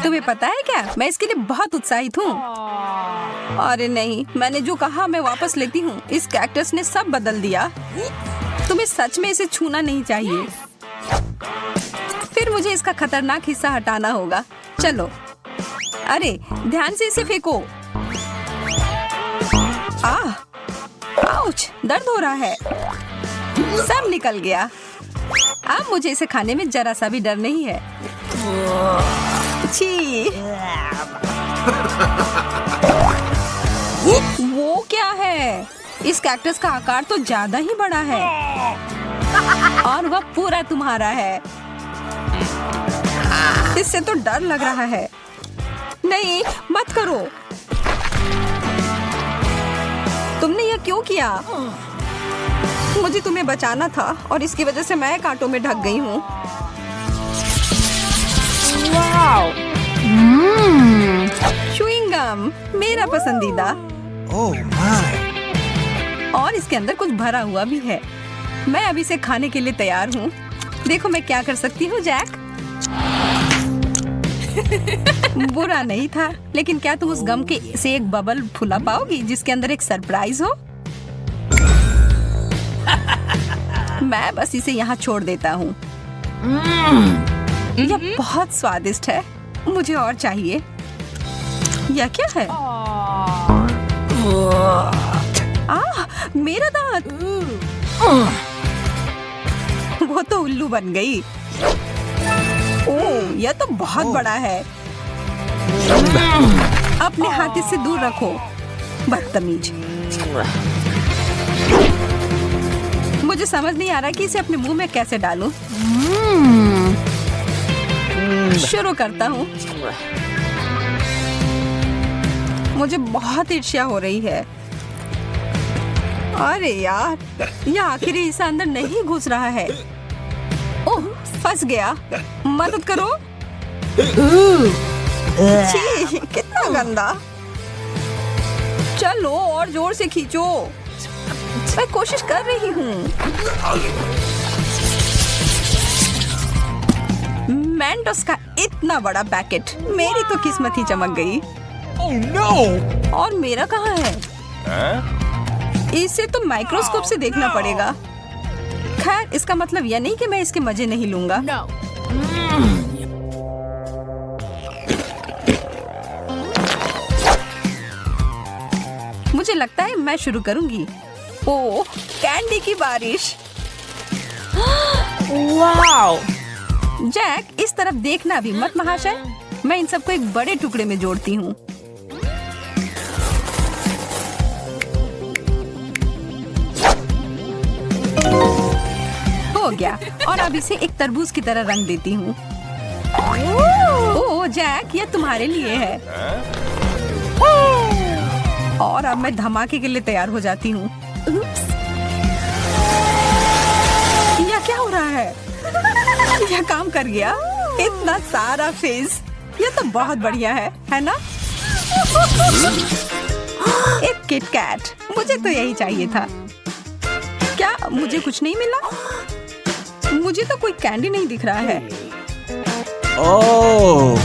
तुम्हें पता है क्या, मैं इसके लिए बहुत उत्साहित हूँ। अरे नहीं, मैंने जो कहा मैं वापस लेती हूँ। इस कैक्टस ने सब बदल दिया। तुम्हें सच में इसे छूना नहीं चाहिए। फिर मुझे इसका खतरनाक हिस्सा हटाना होगा। चलो। अरे ध्यान से इसे फेंको। आउच, दर्द हो रहा है। सब निकल गया। अब मुझे इसे खाने में जरा सा भी डर नहीं है। छी। वो क्या है? इस कैक्टस का आकार तो ज्यादा ही बड़ा है और वह पूरा तुम्हारा है। इससे तो डर लग रहा है। नहीं, मत करो। तुमने यह क्यों किया? मुझे तुम्हें बचाना था और इसकी वजह से मैं कांटों में ढक गई हूँ। च्युइंग गम, मेरा पसंदीदा। और इसके अंदर कुछ भरा हुआ भी है। मैं अभी इसे खाने के लिए तैयार हूँ। देखो मैं क्या कर सकती हूँ, जैक। बुरा नहीं था, लेकिन क्या तुम उस गम के से एक बबल फुला पाओगी जिसके अंदर एक सरप्राइज हो? मैं बस इसे यहाँ छोड़ देता हूँ। यह बहुत स्वादिष्ट है। मुझे और चाहिए। यह क्या है? मेरा दांत। वो तो उल्लू बन गई। ओह, यह तो बहुत बड़ा है। अपने हाथ इससे दूर रखो, बदतमीज। मुझे समझ नहीं आ रहा कि इसे अपने मुंह में कैसे डालूं। शुरू करता हूँ। मुझे बहुत ईर्ष्या हो रही है। अरे यार, यह आखिरी हिस्सा अंदर नहीं घुस रहा है। ओह, फंस गया। मदद करो। छी, कितना गंदा। चलो और जोर से खींचो। मैं कोशिश कर रही हूँ। मेंटोस का इतना बड़ा पैकेट। मेरी तो किस्मत ही चमक गई। Oh no! और मेरा कहाँ है? इसे तो माइक्रोस्कोप से देखना पड़ेगा। खैर, इसका मतलब यह नहीं कि मैं इसके मजे नहीं लूंगा। मुझे लगता है मैं शुरू करूंगी। ओह, कैंडी की बारिश। वाओ! जैक, इस तरफ देखना भी मत महाशय। मैं इन सबको एक बड़े टुकड़े में जोड़ती हूँ। हो गया। और अब इसे एक तरबूज की तरह रंग देती हूँ। ओह जैक, यह तुम्हारे लिए है। और अब मैं धमाके के लिए तैयार हो जाती हूँ। यह क्या हो रहा है? यह काम कर गया। इतना सारा फेस। यह तो बहुत बढ़िया है ना? एक किट कैट। मुझे तो यही चाहिए था। क्या मुझे कुछ नहीं मिला? मुझे तो कोई कैंडी नहीं दिख रहा है। Oh!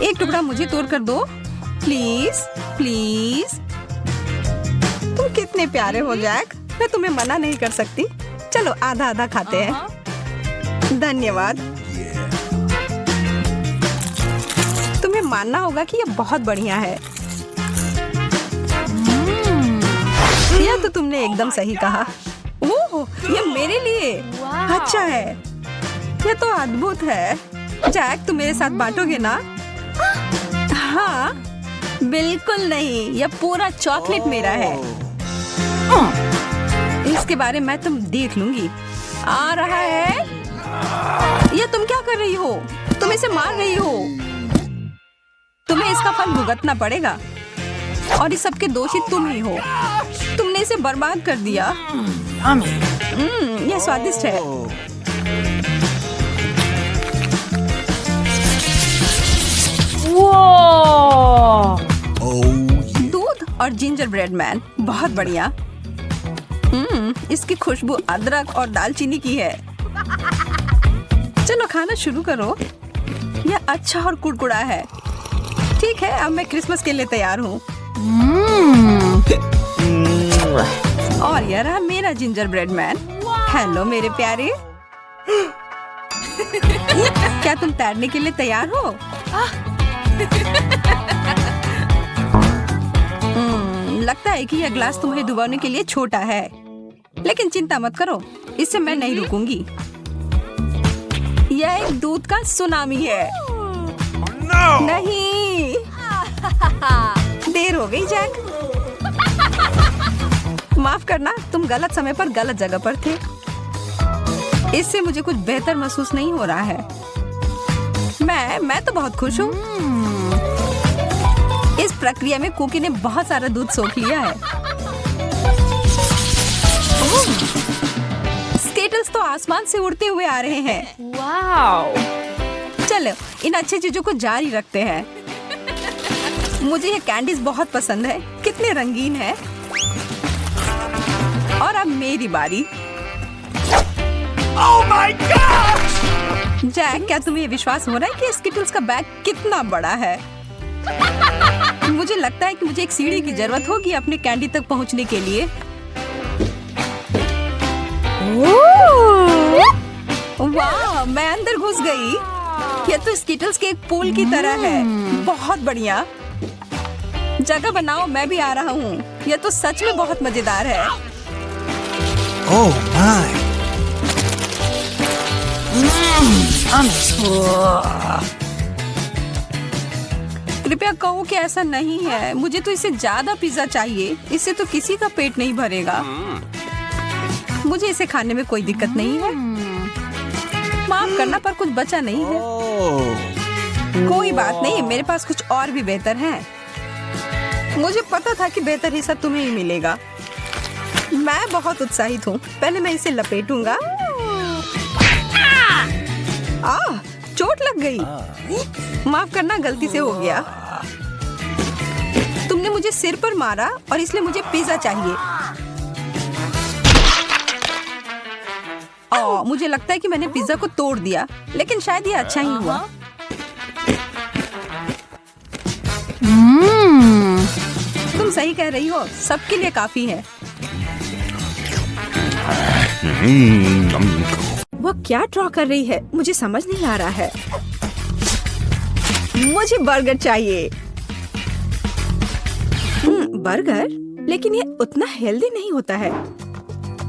एक टुकड़ा मुझे तोड़ कर दो, प्लीज प्लीज। तुम कितने प्यारे हो जैक। मैं तुम्हें मना नहीं कर सकती। चलो आधा आधा खाते हैं। धन्यवाद। तुम्हें मानना होगा कि यह बहुत बढ़िया है। यह तो तुमने एकदम सही कहा। ओह, यह मेरे लिए अच्छा है। यह तो अद्भुत है। जैक, तुम मेरे साथ बांटोगे ना? हाँ, बिल्कुल नहीं। यह पूरा चॉकलेट मेरा है। इसके बारे में तुम देख लूंगी। आ रहा है। यह तुम क्या कर रही हो? तुम इसे मार रही हो। तुम्हें इसका फल भुगतना पड़ेगा। और इस सब के दोषी तुम ही हो। तुमने इसे बर्बाद कर दिया। यह स्वादिष्ट है। दूध और जिंजर ब्रेड मैन, बहुत बढ़िया। इसकी खुशबू अदरक और दालचीनी की है। चलो खाना शुरू करो। यह अच्छा और कुड़कुड़ा है। ठीक है, अब मैं क्रिसमस के लिए तैयार हूँ। और यह रहा मेरा जिंजर ब्रेड मैन। हेलो मेरे प्यारे। क्या तुम तैरने के लिए तैयार हो? लगता है कि यह ग्लास तुम्हें डुबाने के लिए छोटा है, लेकिन चिंता मत करो, इससे मैं नहीं रुकूंगी। यह एक दूध का सुनामी है। No! नहीं। देर हो गई जैक। माफ करना, तुम गलत समय पर गलत जगह पर थे। इससे मुझे कुछ बेहतर महसूस नहीं हो रहा है। मैं तो बहुत खुश हूँ। इस प्रक्रिया में कुकी ने बहुत सारा दूध सोख लिया है। स्केटल्स तो आसमान से उड़ते हुए आ रहे हैं। वाओ! चलो इन अच्छी चीजों को जारी रखते हैं। मुझे ये कैंडीज बहुत पसंद है, कितने रंगीन है। और अब मेरी बारी। Oh my gosh! जैक, क्या तुम्हें विश्वास हो रहा है कि स्किटल्स का बैग कितना बड़ा है? मुझे लगता है कि मुझे एक सीढ़ी की जरूरत होगी अपने कैंडी तक पहुंचने के लिए। वाह, मैं अंदर घुस गई। यह तो स्किटल्स के एक पूल की तरह है। बहुत बढ़िया। जगह बनाओ, मैं भी आ रहा हूँ। यह तो सच में बहुत मजेदार है। Oh my! कृपया कहो कि ऐसा नहीं है। मुझे तो इससे ज्यादा पिज्जा चाहिए। इससे तो किसी का पेट नहीं भरेगा। मुझे इसे खाने में कोई दिक्कत नहीं है। माफ करना, पर कुछ बचा नहीं है। Oh! कोई बात नहीं, मेरे पास कुछ और भी बेहतर है। मुझे पता था कि बेहतर हिस्सा तुम्हें ही मिलेगा। मैं बहुत उत्साहित हूँ। पहले मैं इसे लपेटूंगा। चोट लग गई। माफ करना, गलती से हो गया। तुमने मुझे सिर पर मारा और इसलिए मुझे पिज्जा चाहिए। मुझे लगता है कि मैंने पिज्जा को तोड़ दिया, लेकिन शायद ये अच्छा ही हुआ। तुम सही कह रही हो, सबके लिए काफी है। वो क्या ड्रॉ कर रही है, मुझे समझ नहीं आ रहा है। मुझे बर्गर चाहिए। बर्गर? लेकिन ये उतना हेल्दी नहीं होता है।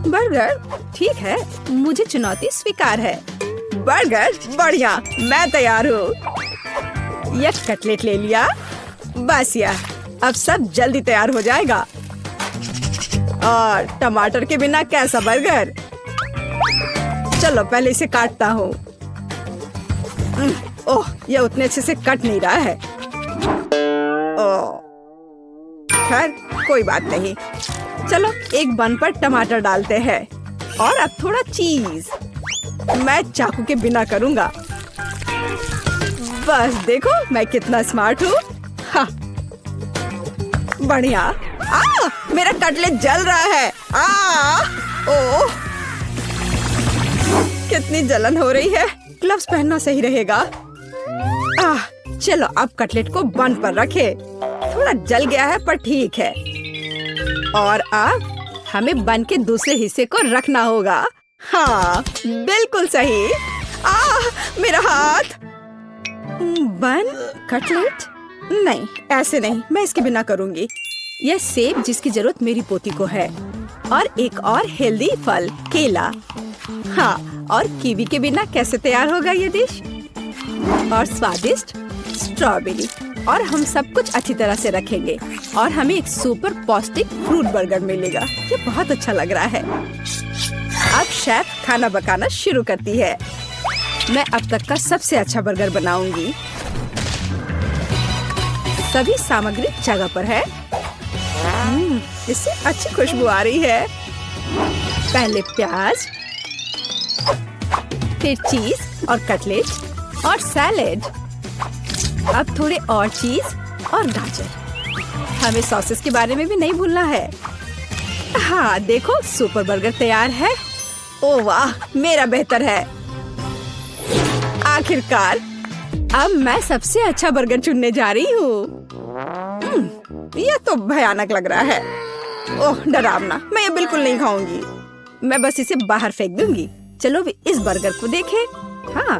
बर्गर? ठीक है, मुझे चुनौती स्वीकार है। बर्गर? बढ़िया, मैं तैयार हूँ। यह कटलेट ले लिया। बस यार, अब सब जल्दी तैयार हो जाएगा। और टमाटर के बिना कैसा बर्गर? चलो पहले इसे काटता हूँ। ओह, यह उतने अच्छे से कट नहीं रहा है। ओह, खैर कोई बात नहीं। चलो एक बन पर टमाटर डालते हैं और अब थोड़ा चीज। मैं चाकू के बिना करूँगा। बस देखो मैं कितना स्मार्ट हूँ। हाँ, बढ़िया। मेरा कटलेट जल रहा है। ओह, कितनी जलन हो रही है। ग्लव्स पहनना सही रहेगा। चलो अब कटलेट को बन पर रखे। थोड़ा जल गया है पर ठीक है। और अब हमें बन के दूसरे हिस्से को रखना होगा। हाँ, बिल्कुल सही। मेरा हाथ। बन, कटलेट? नहीं, ऐसे नहीं, मैं इसके बिना करूँगी। यह सेब जिसकी जरूरत मेरी पोती को है, और एक और हेल्दी फल, केला। हाँ, और कीवी के बिना कैसे तैयार होगा ये डिश? और स्वादिष्ट स्ट्रॉबेरी। और हम सब कुछ अच्छी तरह से रखेंगे और हमें एक सुपर पौष्टिक फ्रूट बर्गर मिलेगा। ये बहुत अच्छा लग रहा है। अब शेफ खाना पकाना शुरू करती है। मैं अब तक का सबसे अच्छा बर्गर बनाऊंगी। सभी सामग्री जगह पर है। इससे अच्छी खुशबू आ रही है। पहले प्याज, फिर चीज और कटलेट और सैलेड। अब थोड़े और चीज और गाजर। हमें सॉसेस के बारे में भी नहीं भूलना है। हाँ देखो, सुपर बर्गर तैयार है। ओ वाह, मेरा बेहतर है। आखिरकार अब मैं सबसे अच्छा बर्गर चुनने जा रही हूँ। यह तो भयानक लग रहा है। ओह डरावना, मैं ये बिल्कुल नहीं खाऊंगी। मैं बस इसे बाहर फेंक दूंगी। चलो इस बर्गर को देखें। हाँ,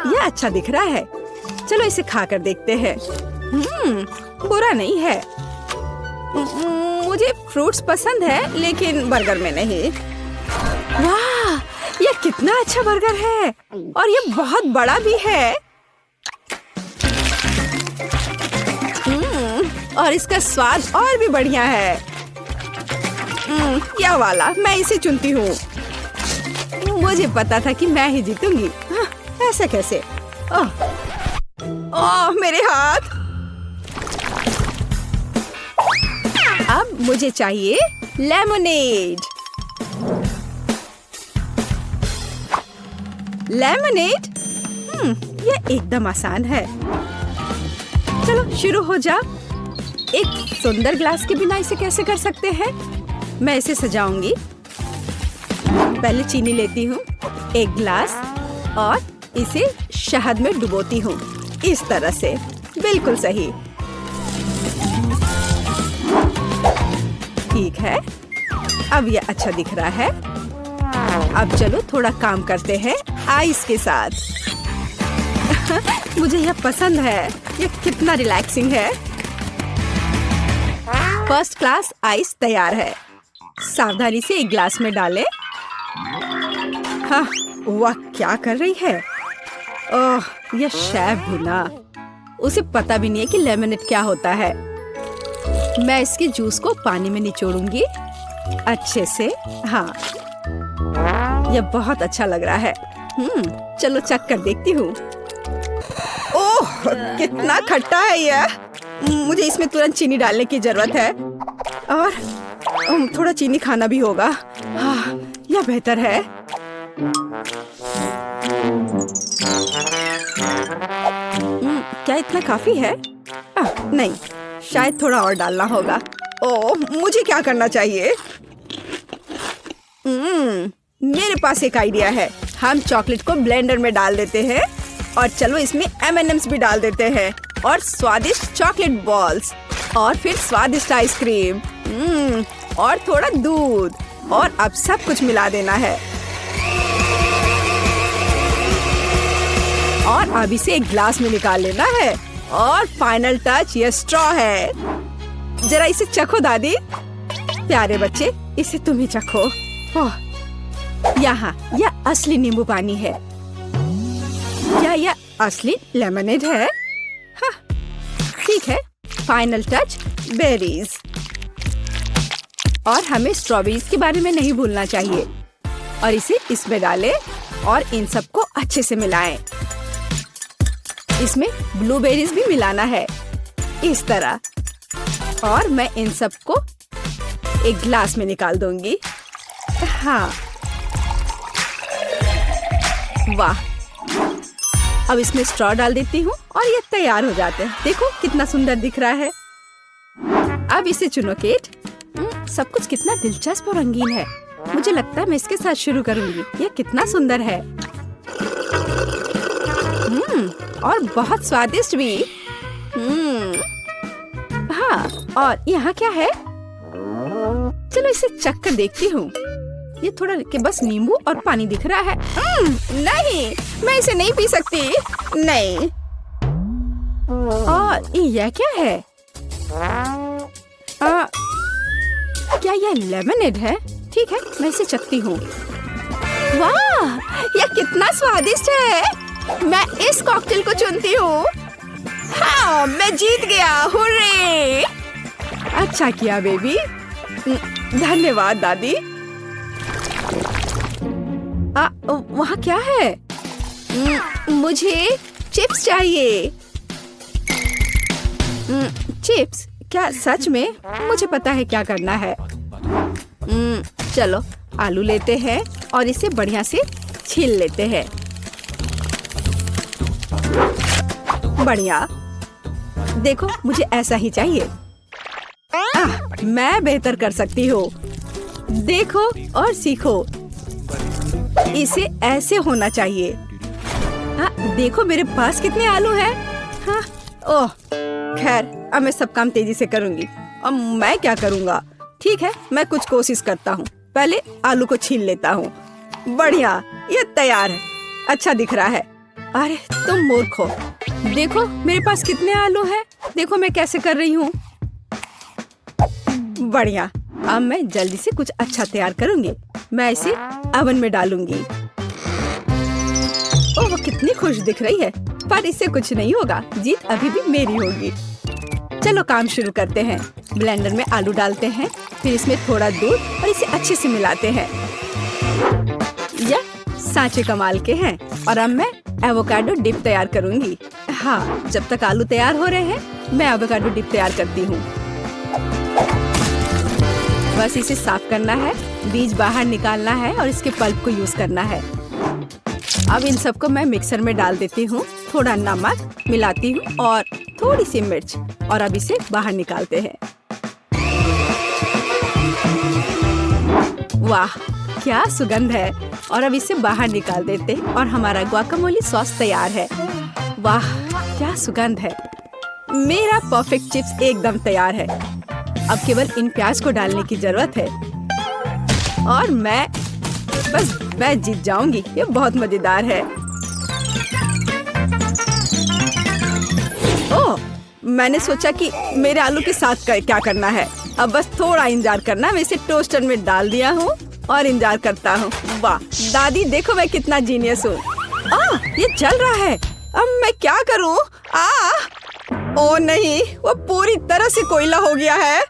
यह अच्छा दिख रहा है। चलो इसे खाकर देखते हैं। बुरा नहीं है। मुझे फ्रूट्स पसंद है लेकिन बर्गर में नहीं। वाह, यह कितना अच्छा बर्गर है और यह बहुत बड़ा भी है। और इसका स्वाद और भी बढ़िया है। क्या वाला, मैं इसे चुनती हूँ। मुझे पता था कि मैं ही जीतूंगी। ऐसा कैसे? ओह मेरे हाथ। अब मुझे चाहिए लेमनेड। लेमनेड? यह एकदम आसान है। चलो शुरू हो जा। एक सुंदर ग्लास के बिना इसे कैसे कर सकते हैं? मैं इसे सजाऊंगी। पहले चीनी लेती हूँ, एक ग्लास, और इसे शहद में डुबोती हूँ। इस तरह से, बिल्कुल सही। ठीक है, अब यह अच्छा दिख रहा है। अब चलो थोड़ा काम करते हैं आइस के साथ। मुझे यह पसंद है। यह कितना रिलैक्सिंग है। फर्स्ट क्लास आइस तैयार है। सावधानी से एक ग्लास में डालें। हाँ, वाह क्या कर रही है। ओह, यह शेफ भुना। उसे पता भी नहीं है कि लेमनेड क्या होता है। मैं इसके जूस को पानी में निचोड़ूंगी अच्छे से। हाँ, यह बहुत अच्छा लग रहा है। चलो चख कर देखती हूँ। ओह, कितना खट्टा है यह। मुझे इसमें तुरंत चीनी डालने की जरूरत है और थोड़ा चीनी खाना भी होगा। हाँ, यह बेहतर है। क्या इतना काफी है? नहीं, शायद थोड़ा और डालना होगा। ओह, मुझे क्या करना चाहिए? मेरे पास एक आइडिया है। हम चॉकलेट को ब्लेंडर में डाल देते हैं और चलो इसमें M&M's भी डाल देते हैं और स्वादिष्ट चॉकलेट बॉल्स और फिर स्वादिष्ट आइसक्रीम और थोड़ा दूध, और अब सब कुछ मिला देना है। और अब इसे एक ग्लास में निकाल लेना है। और फाइनल टच ये स्ट्रॉ है। जरा इसे चखो दादी। प्यारे बच्चे, इसे तुम ही चखो। यहाँ यह असली नींबू पानी है। क्या यह असली लेमनेड है? हाँ, ठीक है। Final touch berries. और हमें स्ट्रॉबेरीज के बारे में नहीं भूलना चाहिए। और इसे इसमें डालें और इन सबको अच्छे से मिलाएं। इसमें ब्लूबेरीज भी मिलाना है, इस तरह। और मैं इन सबको एक ग्लास में निकाल दूंगी। हाँ, वाह। अब इसमें स्ट्रॉ डाल देती हूँ और ये तैयार हो जाते हैं। देखो कितना सुंदर दिख रहा है। अब इसे चुनो केट। सब कुछ कितना दिलचस्प और रंगीन है। मुझे लगता है मैं इसके साथ शुरू करूंगी। यह कितना सुंदर है। और बहुत स्वादिष्ट भी। हाँ, और यहाँ क्या है? चलो इसे चख कर देखती हूँ। ये थोड़ा के बस नींबू और पानी दिख रहा है। नहीं, मैं इसे नहीं पी सकती। नहीं। और यह क्या है? क्या यह लेमनेड है? ठीक है, मैं इसे चखती हूँ। वाह, यह कितना स्वादिष्ट है। मैं इस कॉकटेल को चुनती हूँ। हाँ, मैं जीत गया। हुर्रे! अच्छा किया बेबी। धन्यवाद दादी। वहाँ क्या है? मुझे चिप्स चाहिए। चिप्स? क्या सच में? मुझे पता है क्या करना है। चलो आलू लेते हैं और इसे बढ़िया से छील लेते हैं। बढ़िया। देखो, मुझे ऐसा ही चाहिए। मैं बेहतर कर सकती हूँ। देखो और सीखो। इसे ऐसे होना चाहिए। हाँ, देखो मेरे पास कितने आलू हैं। हाँ, ओह, खैर अब मैं सब काम तेजी से करूंगी। अब मैं क्या करूंगा? ठीक है, मैं कुछ कोशिश करता हूँ। पहले आलू को छील लेता हूँ। बढ़िया, ये तैयार है। अच्छा दिख रहा है। अरे तुम मूर्ख हो। देखो मेरे पास कितने आलू हैं। देखो मैं कैसे कर रही हूँ। बढ़िया, अब मैं जल्दी से कुछ अच्छा तैयार करूंगी। मैं इसे ओवन में डालूंगी। ओह, वो कितनी खुश दिख रही है। पर इससे कुछ नहीं होगा, जीत अभी भी मेरी होगी। चलो काम शुरू करते हैं। ब्लेंडर में आलू डालते हैं, फिर इसमें थोड़ा दूध और इसे अच्छे से मिलाते हैं। यह सांचे कमाल के हैं। और अब मैं एवोकाडो डिप तैयार करूंगी। हाँ, जब तक आलू तैयार हो रहे हैं मैं एवोकाडो डिप तैयार करती हूँ। बस इसे साफ करना है, बीज बाहर निकालना है और इसके पल्प को यूज करना है। अब इन सबको मैं मिक्सर में डाल देती हूँ। थोड़ा नमक मिलाती हूँ और थोड़ी सी मिर्च, और अब इसे बाहर निकालते हैं। वाह, क्या सुगंध है। और अब इसे बाहर निकाल देते हैं और हमारा गुआकामोली सॉस तैयार है। वाह, क्या सुगंध है। मेरा परफेक्ट चिप्स एकदम तैयार है। अब केवल इन प्याज को डालने की जरूरत है और मैं जीत जाऊंगी। ये बहुत मजेदार है। ओह, मैंने सोचा कि मेरे आलू के साथ क्या करना है। अब बस थोड़ा इंतजार करना। मैं इसे टोस्टर में डाल दिया हूँ और इंतजार करता हूँ। वाह दादी, देखो मैं कितना जीनियस हूँ। ये जल रहा है। अब मैं क्या करूँ? ओ नहीं, वो पूरी तरह से कोयला हो गया है।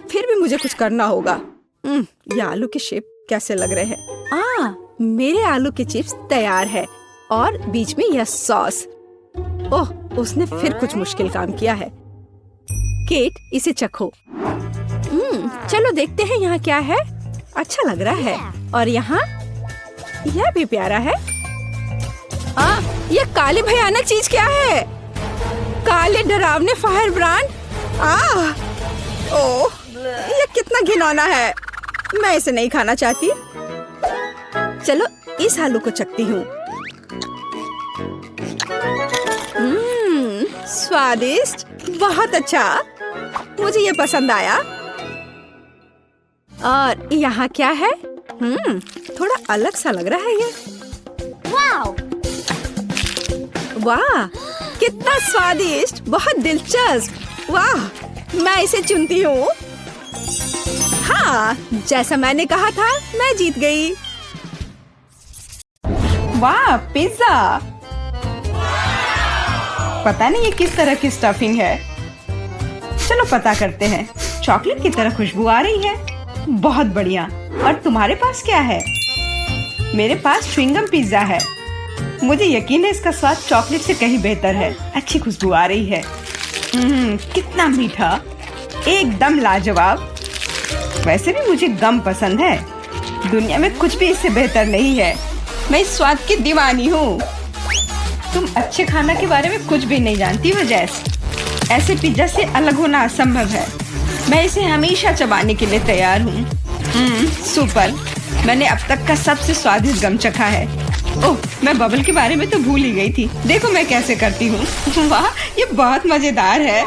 फिर भी मुझे कुछ करना होगा। ये आलू के शेप कैसे लग रहे हैं? मेरे आलू के चिप्स तैयार है और बीच में यह सॉस। ओह, उसने फिर कुछ मुश्किल काम किया है। केट, इसे चखो। चलो देखते हैं यहाँ क्या है। अच्छा लग रहा है। और यहाँ यह भी प्यारा है। यह काले भयानक चीज क्या है? काले डरावने फायर ब्रांड। ओह, यह कितना घिनौना है। मैं इसे नहीं खाना चाहती। चलो इस आलू को चखती हूँ। स्वादिष्ट, बहुत अच्छा। मुझे ये पसंद आया। और यहाँ क्या है? थोड़ा अलग सा लग रहा है ये। वाह, कितना स्वादिष्ट, बहुत दिलचस्प। वाह, मैं इसे चुनती हूँ। हाँ, जैसा मैंने कहा था, मैं जीत गई। वाह, पिज्जा। पता नहीं ये किस तरह की स्टफिंग है। चलो पता करते हैं। चॉकलेट की तरह खुशबू आ रही है। बहुत बढ़िया। और तुम्हारे पास क्या है? मेरे पास च्युइंगम पिज्जा है। मुझे यकीन है इसका स्वाद चॉकलेट से कहीं बेहतर है। अच्छी खुशबू आ रही है। कितना मीठा, एकदम लाजवाब। वैसे भी मुझे गम पसंद है। दुनिया में कुछ भी इससे बेहतर नहीं है। मैं इस स्वाद की दीवानी हूँ। तुम अच्छे खाना के बारे में कुछ भी नहीं जानती हो जैस। ऐसे पिज्जा से अलग होना असंभव है। मैं इसे हमेशा चबाने के लिए तैयार हूँ। सुपर। मैंने अब तक का सबसे स्वादिष्ट गम चखा है। ओह, मैं बबल के बारे में तो भूल ही गई थी। देखो मैं कैसे करती हूँ। वाह, ये बहुत मजेदार है।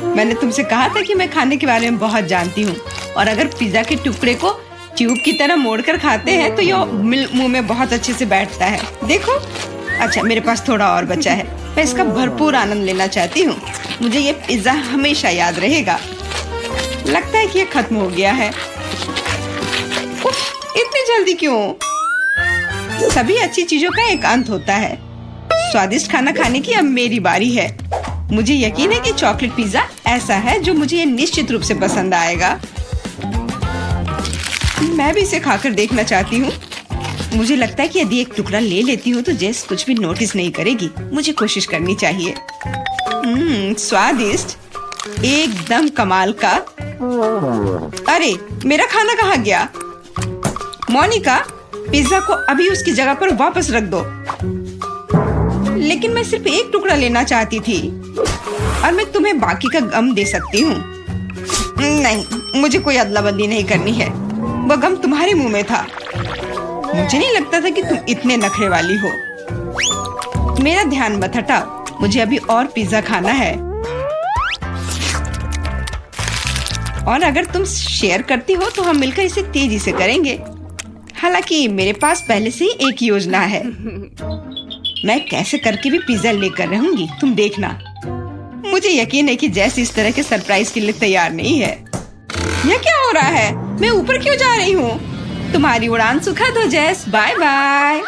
मैंने तुमसे कहा था कि मैं खाने के बारे में बहुत जानती हूँ। और अगर पिज्जा के टुकड़े को ट्यूब की तरह मोड़कर खाते हैं तो ये मुंह में बहुत अच्छे से बैठता है। देखो। अच्छा, मेरे पास थोड़ा और बचा है। मैं इसका भरपूर आनंद लेना चाहती हूँ। मुझे ये पिज्जा हमेशा याद रहेगा। लगता है कि ये खत्म हो गया है। उफ, इतनी जल्दी क्यों? सभी अच्छी चीजों का एक अंत होता है। स्वादिष्ट खाना खाने की अब मेरी बारी है। मुझे यकीन है कि चॉकलेट पिज्जा ऐसा है जो मुझे निश्चित रूप से पसंद आएगा। मैं भी इसे खाकर देखना चाहती हूँ। मुझे लगता है कि यदि एक टुकड़ा ले लेती हूँ तो जेस कुछ भी नोटिस नहीं करेगी। मुझे कोशिश करनी चाहिए। स्वादिष्ट, एकदम कमाल का। अरे, मेरा खाना कहाँ गया? मोनिका, पिज्जा को अभी उसकी जगह पर वापस रख दो। लेकिन मैं सिर्फ एक टुकड़ा लेना चाहती थी और मैं तुम्हें बाकी का गम दे सकती हूँ। नहीं, मुझे कोई अदला बदली नहीं करनी है। वह गम तुम्हारे मुंह में था। मुझे नहीं लगता था कि तुम इतने नखरे वाली हो। मेरा ध्यान मत हटाओ, मुझे अभी और पिज्जा खाना है। और अगर तुम शेयर करती हो तो हम मिलकर इसे तेजी से करेंगे। हालांकि मेरे पास पहले से ही एक योजना है। मैं कैसे करके भी पिज्जा लेकर रहूंगी, तुम देखना। मुझे यकीन है कि जैस इस तरह के सरप्राइज के लिए तैयार नहीं है। यह क्या हो रहा है? मैं ऊपर क्यों जा रही हूँ? तुम्हारी उड़ान सुखद हो जैस। Bye bye.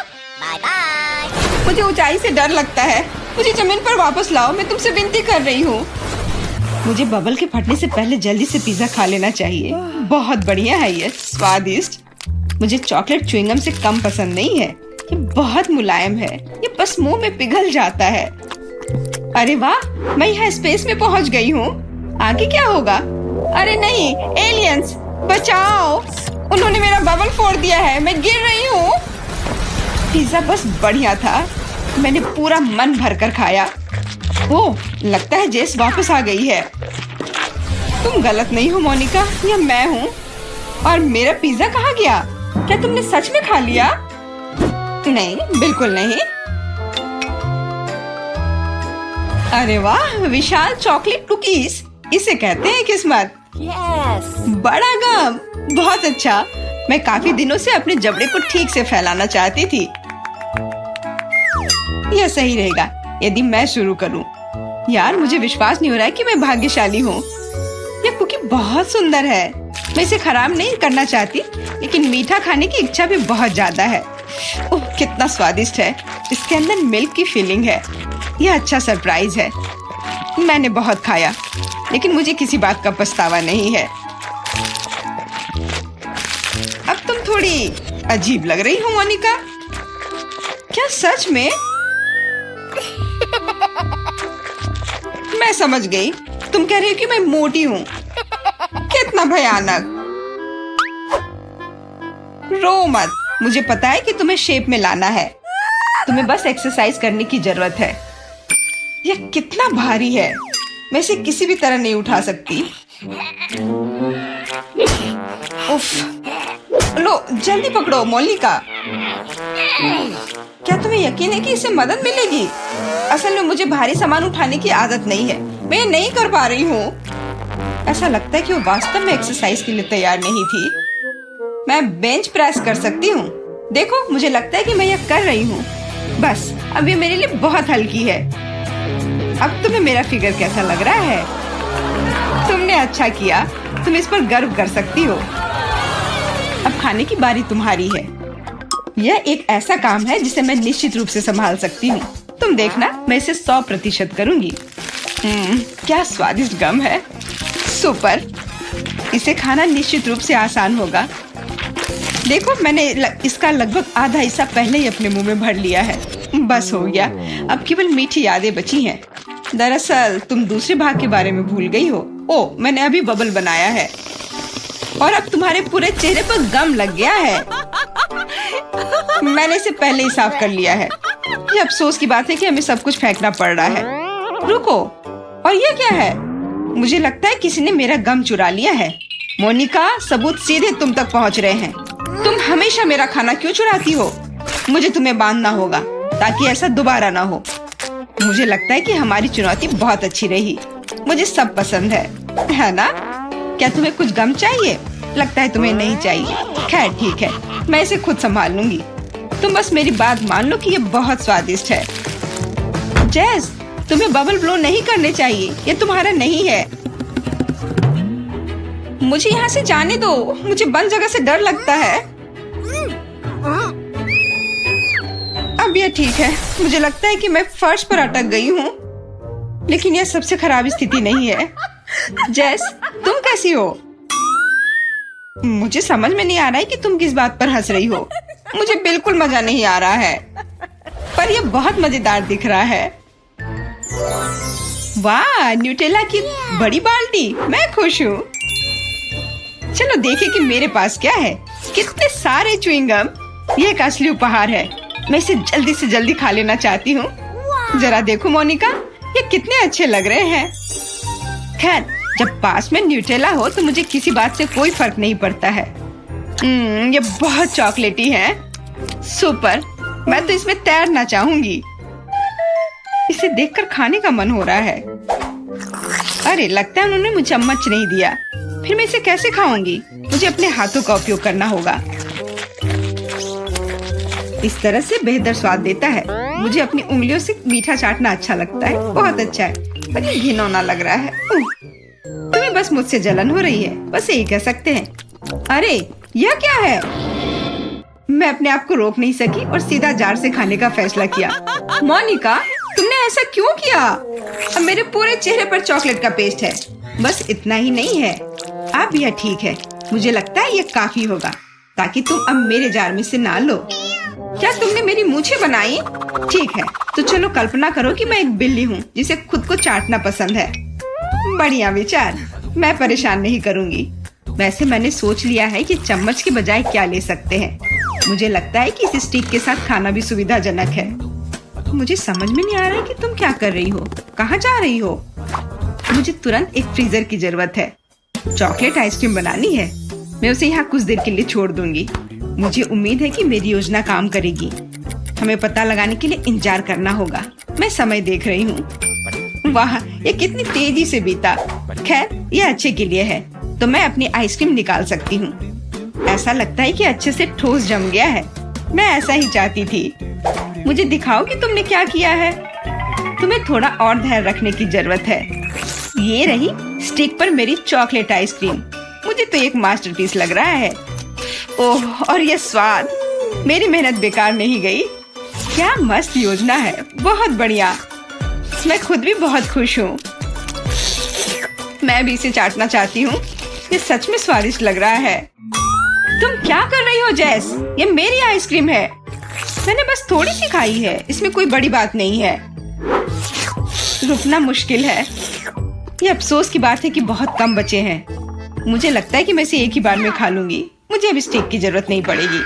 मुझे ऊंचाई से डर लगता है। मुझे जमीन पर वापस लाओ, मैं तुमसे विनती कर रही हूँ। मुझे बबल के फटने से पहले जल्दी से पिज्जा खा लेना चाहिए। बहुत बढ़िया है ये, स्वादिष्ट। मुझे चॉकलेट च्युइंगम से कम पसंद नहीं है। ये बहुत मुलायम है, ये बस मुंह में पिघल जाता है। अरे वाह, मैं यहाँ स्पेस में पहुँच गई हूँ। आगे क्या होगा? अरे नहीं, एलियंस बचाओ, उन्होंने मेरा बबल फोड़ दिया है, मैं गिर रही हूँ। पिज्जा बस बढ़िया था, मैंने पूरा मन भरकर खाया। ओह, लगता है जेस वापस आ गई है। तुम गलत नहीं हो मोनिका, यह मैं हूँ। और मेरा पिज्जा कहाँ गया? क्या तुमने सच में खा लिया? नहीं, बिल्कुल नहीं। अरे वाह, विशाल चॉकलेट कुकीज, इसे कहते हैं किस्मत। बड़ा गम, बहुत अच्छा। मैं काफी दिनों से अपने जबड़े को ठीक से फैलाना चाहती थी। यह सही रहेगा यदि मैं शुरू करूं। यार, मुझे विश्वास नहीं हो रहा है कि मैं भाग्यशाली हूँ। यह कुकी बहुत सुंदर है। मैं इसे खराब नहीं करना चाहती, लेकिन मीठा खाने की इच्छा भी बहुत ज्यादा है। ओह, कितना स्वादिष्ट है। इसके अंदर मिल्क की फीलिंग है। यह अच्छा सरप्राइज है। मैंने बहुत खाया, लेकिन मुझे किसी बात का पछतावा नहीं है। अब तुम थोड़ी अजीब लग रही हो मोनिका। क्या सच में? मैं समझ गई, तुम कह रही हो कि मैं मोटी हूँ। कितना भयानक। रो मत, मुझे पता है कि तुम्हें शेप में लाना है। तुम्हें बस एक्सरसाइज करने की जरूरत है। यह कितना भारी है, मैं इसे किसी भी तरह नहीं उठा सकती। उफ, लो जल्दी पकड़ो मोनिका। क्या तुम्हें यकीन है कि इससे मदद मिलेगी? असल में मुझे भारी सामान उठाने की आदत नहीं है, मैं ये नहीं कर पा रही हूँ। ऐसा लगता है कि वो वास्तव में एक्सरसाइज के लिए तैयार नहीं थी। मैं बेंच प्रेस कर सकती हूँ। देखो, मुझे लगता है कि मैं यह कर रही हूँ। बस, अब ये मेरे लिए बहुत हल्की है। अब तुम्हें मेरा फिगर कैसा लग रहा है? तुमने अच्छा किया, तुम इस पर गर्व कर सकती हो। अब खाने की बारी तुम्हारी है। यह एक ऐसा काम है जिसे मैं निश्चित रूप से संभाल सकती हूँ। तुम देखना, मैं इसे 100% करूंगी। क्या स्वादिष्ट गम है। सुपर, इसे खाना निश्चित रूप से आसान होगा। देखो, मैंने इसका लगभग आधा हिस्सा पहले ही अपने मुंह में भर लिया है। बस हो गया, अब केवल मीठी यादें बची हैं। दरअसल तुम दूसरे भाग के बारे में भूल गई हो। ओह, मैंने अभी बबल बनाया है और अब तुम्हारे पूरे चेहरे पर गम लग गया है। मैंने इसे पहले ही साफ कर लिया है। ये अफसोस की बात है कि हमें सब कुछ फेंकना पड़ रहा है। रुको, और ये क्या है? मुझे लगता है किसी ने मेरा गम चुरा लिया है। मोनिका, सबूत सीधे तुम तक पहुंच रहे हैं। तुम हमेशा मेरा खाना क्यों चुराती हो? मुझे तुम्हें बांधना होगा ताकि ऐसा दोबारा ना हो। मुझे लगता है कि हमारी चुनौती बहुत अच्छी रही। मुझे सब पसंद है ना? क्या तुम्हें कुछ गम चाहिए? लगता है तुम्हें नहीं चाहिए। खैर ठीक है, मैं इसे खुद संभाल लूंगी। तुम बस मेरी बात मान लो कि ये बहुत स्वादिष्ट है। जेस, तुम्हें बबल ब्लो नहीं करने चाहिए, ये तुम्हारा नहीं है। मुझे यहाँ से जाने दो, मुझे बंद जगह से डर लगता है। अब यह ठीक है, मुझे लगता है कि मैं फर्श पर अटक गई हूँ, लेकिन यह सबसे खराब स्थिति नहीं है। जेस, तुम कैसी हो? मुझे समझ में नहीं आ रहा है कि तुम किस बात पर हंस रही हो। मुझे बिल्कुल मजा नहीं आ रहा है, पर यह बहुत मजेदार दिख रहा है। वाह, न्यूटेला की बड़ी बाल्टी, मैं खुश हूँ। चलो देखें कि मेरे पास क्या है। कितने सारे च्युइंगम, ये एक असली उपहार है। मैं इसे जल्दी से जल्दी खा लेना चाहती हूँ। जरा देखो मोनिका, ये कितने अच्छे लग रहे हैं। खैर, जब पास में न्यूटेला हो तो मुझे किसी बात से कोई फर्क नहीं पड़ता है। ये बहुत चॉकलेटी है। सुपर, मैं तो इसमें तैरना चाहूंगी। इसे देखकर खाने का मन हो रहा है। अरे लगता है उन्होंने मुझे चम्मच नहीं दिया। फिर मैं इसे कैसे खाऊंगी? मुझे अपने हाथों का उपयोग करना होगा। इस तरह से बेहतर स्वाद देता है। मुझे अपनी उंगलियों से मीठा चाटना अच्छा लगता है। बहुत अच्छा है, पर ये घिनौना लग रहा है। तुम्हें बस मुझसे जलन हो रही है, बस यही कह सकते हैं। अरे यह क्या है? मैं अपने आप को रोक नहीं सकी और सीधा जार से खाने का फैसला किया। मोनिका, तुमने ऐसा क्यों किया? अब मेरे पूरे चेहरे पर चॉकलेट का पेस्ट है। बस इतना ही नहीं है, अब यह ठीक है। मुझे लगता है यह काफी होगा ताकि तुम अब मेरे जार में से ना लो। क्या तुमने मेरी मूछें बनाई? ठीक है, तो चलो कल्पना करो कि मैं एक बिल्ली हूँ जिसे खुद को चाटना पसंद है। बढ़िया विचार, मैं परेशान नहीं करूँगी। वैसे मैंने सोच लिया है कि चम्मच के बजाय क्या ले सकते हैं। मुझे लगता है कि इस स्टिक के साथ खाना भी सुविधाजनक है। मुझे समझ में नहीं आ रहा है कि तुम क्या कर रही हो, कहाँ जा रही हो? मुझे तुरंत एक फ्रीजर की जरूरत है। चॉकलेट आइसक्रीम बनानी है। मैं उसे यहाँ कुछ देर के लिए छोड़ दूंगी। मुझे उम्मीद है कि मेरी योजना काम करेगी। हमें पता लगाने के लिए इंतजार करना होगा। मैं समय देख रही हूँ। वाह, ये कितनी तेजी से बीता। खैर, ये अच्छे के लिए है, तो मैं अपनी आइसक्रीम निकाल सकती हूँ। ऐसा लगता है कि अच्छे से ठोस जम गया है। मैं ऐसा ही चाहती थी। मुझे दिखाओ कि तुमने क्या किया है। तुम्हें थोड़ा और धैर्य रखने की जरूरत है। ये रही स्टिक पर मेरी चॉकलेट आइसक्रीम। मुझे तो एक मास्टरपीस लग रहा है। ओह, और ये स्वाद! मेरी मेहनत बेकार नहीं गई। क्या मस्त योजना है, बहुत बढ़िया। मैं खुद भी बहुत खुश हूँ। मैं भी इसे चाटना चाहती हूँ। ये सच में स्वादिष्ट लग रहा है। तुम क्या कर रही हो जेस? ये मेरी आइसक्रीम है। मैंने बस थोड़ी सी खाई है, इसमें कोई बड़ी बात नहीं है। रुकना मुश्किल है। ये अफसोस की बात है कि बहुत कम बचे हैं। मुझे लगता है कि मैं इसे एक ही बार में खा लूंगी। मुझे अब स्टिक की जरूरत नहीं पड़ेगी।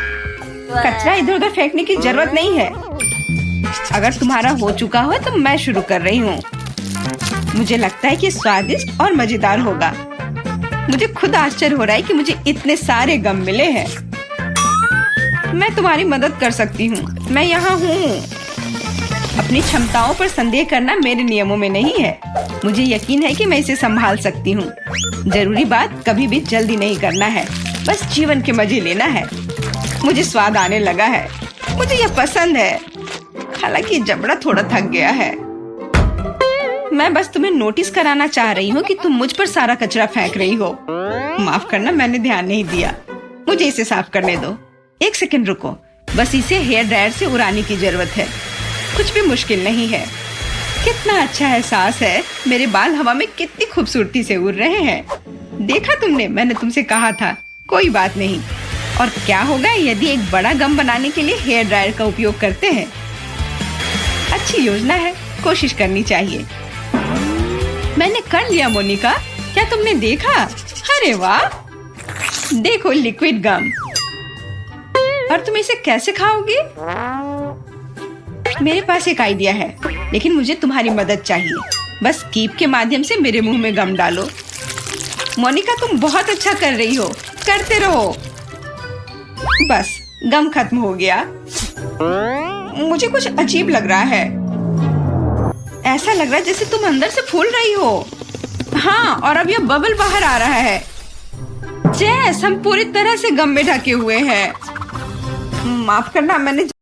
कचरा इधर उधर फेंकने की जरूरत नहीं है। अगर तुम्हारा हो चुका हो तो मैं शुरू कर रही हूँ। मुझे लगता है कि स्वादिष्ट और मजेदार होगा। मुझे खुद आश्चर्य हो रहा है कि मुझे इतने सारे गम मिले हैं। मैं तुम्हारी मदद कर सकती हूँ। मैं यहाँ हूँ। अपनी क्षमताओं पर संदेह करना मेरे नियमों में नहीं है। मुझे यकीन है कि मैं इसे संभाल सकती हूँ। जरूरी बात कभी भी जल्दी नहीं करना है, बस जीवन के मजे लेना है। मुझे स्वाद आने लगा है। मुझे यह पसंद है, हालांकि जबड़ा थोड़ा थक गया है। मैं बस तुम्हें नोटिस कराना चाह रही हूँ कि तुम मुझ पर सारा कचरा फेंक रही हो। माफ करना, मैंने ध्यान नहीं दिया। मुझे इसे साफ करने दो। एक सेकंड रुको, बस इसे हेयर ड्रायर से उड़ाने की जरूरत है। कुछ भी मुश्किल नहीं है। कितना अच्छा एहसास है। मेरे बाल हवा में कितनी खूबसूरती से उड़ रहे हैं। देखा तुमने, मैंने तुमसे कहा था। कोई बात नहीं। और क्या होगा यदि एक बड़ा गम बनाने के लिए हेयर ड्रायर का उपयोग करते हैं? अच्छी योजना है, कोशिश करनी चाहिए। मैंने कर लिया मोनिका, क्या तुमने देखा? अरे वाह, देखो लिक्विड गम। और तुम इसे कैसे खाओगी? मेरे पास एक आइडिया है, लेकिन मुझे तुम्हारी मदद चाहिए। बस कीप के माध्यम से मेरे मुंह में गम डालो। मोनिका, तुम बहुत अच्छा कर रही हो, करते रहो। बस गम खत्म हो गया। मुझे कुछ अजीब लग रहा है। ऐसा लग रहा है जैसे तुम अंदर से फूल रही हो। हाँ, और अब यह बबल बाहर आ रहा है। जेस, हम पूरी तरह से गम में ढके हुए हैं। माफ करना, मैंने